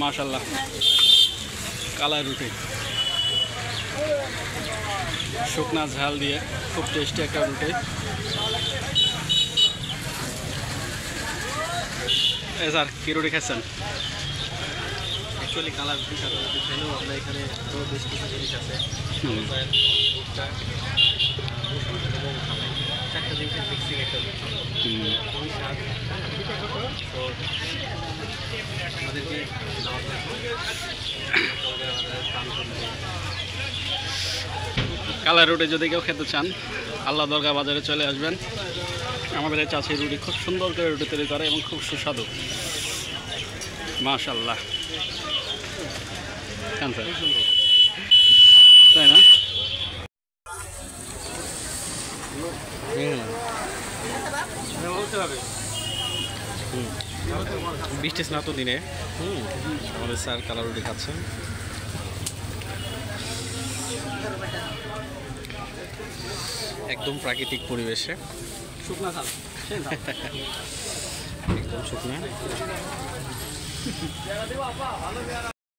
মাশাআল্লাহ কালা রুটি শুকনা ঝাল দিয়ে খুব টেস্টি একটা রুটি। স্যার কী রুটি খাচ্ছেন? অ্যাকচুয়ালি কালার রুটি সাদা রুটি খেলেও আমরা এখানে আরও বেশ কিছু জিনিস আছে, এবং চারটা জিনিসের মিক্সিং একটা খুবই স্বাদ। তো আমাদেরকে কালা রুটি যদি কেউ খেতে চান আল্লাহ দরগা বাজারে চলে আসবেন। আমাদের এই চাচি রুটি খুব সুন্দর করে রুটি তৈরি করে এবং খুব সুস্বাদু। মাশাআল্লাহ তাই না? বৃষ্টি স্নাত দিনে আমাদের স্যার কালার রুটি খাচ্ছেন। একদম প্রাকৃতিক পরিবেশে, শুকনা ঝাল একদম শুকনা।